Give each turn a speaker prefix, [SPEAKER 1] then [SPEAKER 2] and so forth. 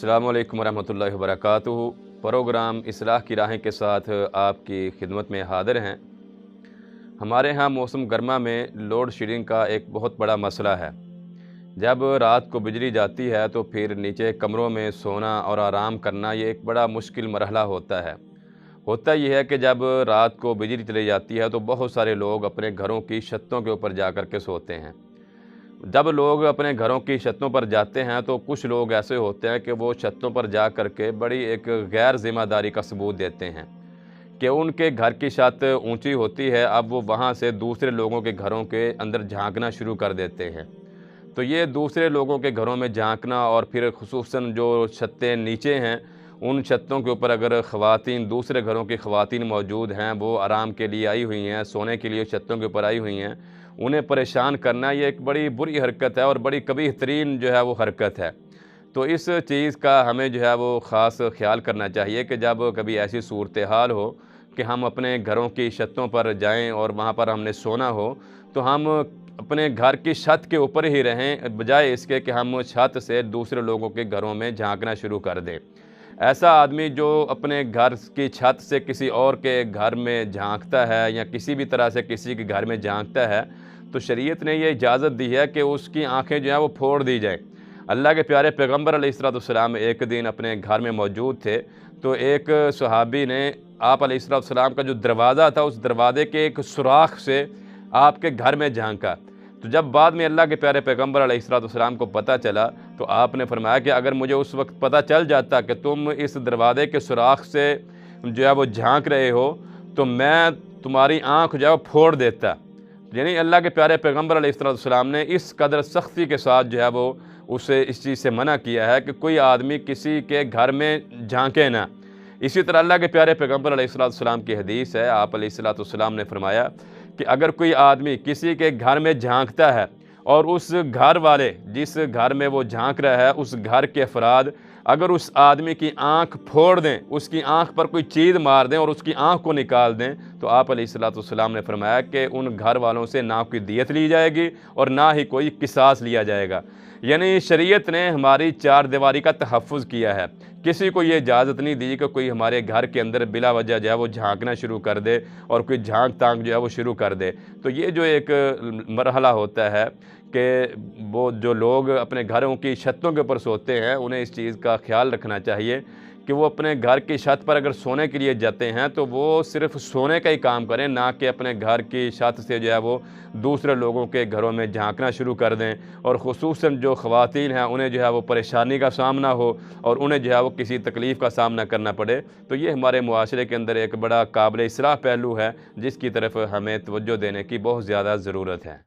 [SPEAKER 1] अस्सलामु अलैकुम वरहमतुल्लाहि वबरकातुहू। प्रोग्राम इस्लाह की राहें के साथ आपकी खिदमत में हाज़िर हैं। हमारे यहाँ मौसम गर्मा में लोड शेडिंग का एक बहुत बड़ा मसला है। जब रात को बिजली जाती है तो फिर नीचे कमरों में सोना और आराम करना ये एक बड़ा मुश्किल मरहला होता है। होता ये है कि जब रात को बिजली चली जाती है तो बहुत सारे लोग अपने घरों की छतों के ऊपर जा कर के सोते हैं। जब लोग अपने घरों की छतों पर जाते हैं तो कुछ लोग ऐसे होते हैं कि वो छतों पर जा कर के बड़ी एक गैर ज़िम्मेदारी का सबूत देते हैं कि उनके घर की छत ऊंची होती है, अब वो वहाँ से दूसरे लोगों के घरों के अंदर झांकना शुरू कर देते हैं। तो ये दूसरे लोगों के घरों में झांकना और फिर खुसूसन जो छतें नीचे हैं उन छतों के ऊपर अगर ख़वातीन दूसरे घरों की ख़वातीन मौजूद हैं, वो आराम के लिए आई हुई हैं, सोने के लिए छतों के ऊपर आई हुई हैं, उन्हें परेशान करना ये एक बड़ी बुरी हरकत है और बड़ी कबीह तरीन जो है वो हरकत है। तो इस चीज़ का हमें जो है वो ख़ास ख्याल करना चाहिए कि जब कभी ऐसी सूरत हाल हो कि हम अपने घरों की छतों पर जाएं और वहाँ पर हमने सोना हो, तो हम अपने घर की छत के ऊपर ही रहें, बजाय इसके कि हम छत से दूसरे लोगों के घरों में झांकना शुरू कर दें। ऐसा आदमी जो अपने घर की छत से किसी और के घर में झांकता है या किसी भी तरह से किसी के घर में झांकता है, तो शरीयत ने ये इजाज़त दी है कि उसकी आंखें जो हैं वो फोड़ दी जाएँ। अल्लाह के प्यारे पैगम्बर अलैहिस्सलाम एक दिन अपने घर में मौजूद थे, तो एक सहाबी ने आप अलैहिस्सलाम का जो दरवाज़ा था उस दरवाज़े के एक सुराख से आपके घर में झांका। तो जब बाद में अल्लाह के प्यारे पैगम्बर अलैहिस्सलाम को पता चला तो आपने फरमाया कि अगर मुझे उस वक्त पता चल जाता कि तुम इस दरवाज़े के सुराख से जो है वो झांक रहे हो तो मैं तुम्हारी आँख जो है वो फोड़ देता। यानी अल्लाह के प्यारे पैगम्बर अलैहिस्सलाम ने इस कदर सख्ती के साथ जो है वो उसे इस चीज़ से मना किया है कि कोई आदमी किसी के घर में झांके ना। इसी तरह अल्लाह के प्यारे पैगम्बर अलैहिस्सलाम की हदीस है, आप अलैहिस्सलाम ने फरमाया कि अगर कोई आदमी किसी के घर में झांकता है और उस घर वाले जिस घर में वो झांक रहा है उस घर के अफराद अगर उस आदमी की आंख फोड़ दें, उसकी आंख पर कोई चीज़ मार दें और उसकी आंख को निकाल दें, तो आप अलैहिस्सलाम ने फरमाया कि उन घर वालों से ना कोई दियत ली जाएगी और ना ही कोई किसास लिया जाएगा। यानी शरीयत ने हमारी चार दीवारी का तहफ़्फ़ुज़ किया है। किसी को ये इजाज़त नहीं दी कि कोई हमारे घर के अंदर बिला वजह जो है वो झांकना शुरू कर दे और कोई झांक तांक जो है वो शुरू कर दे। तो ये जो एक मरहला होता है कि वो जो लोग अपने घरों की छतों के ऊपर सोते हैं, उन्हें इस चीज़ का ख्याल रखना चाहिए कि वो अपने घर की छत पर अगर सोने के लिए जाते हैं तो वो सिर्फ़ सोने का ही काम करें, ना कि अपने घर की छत से जो है वो दूसरे लोगों के घरों में झांकना शुरू कर दें और ख़ुसूसन जो ख़वातीन हैं उन्हें जो है वो परेशानी का सामना हो और उन्हें जो है वो किसी तकलीफ़ का सामना करना पड़े। तो ये हमारे मुआशरे के अंदर एक बड़ा काबिल इस्लाह पहलू है जिसकी तरफ हमें तवज्जो देने की बहुत ज़्यादा ज़रूरत है।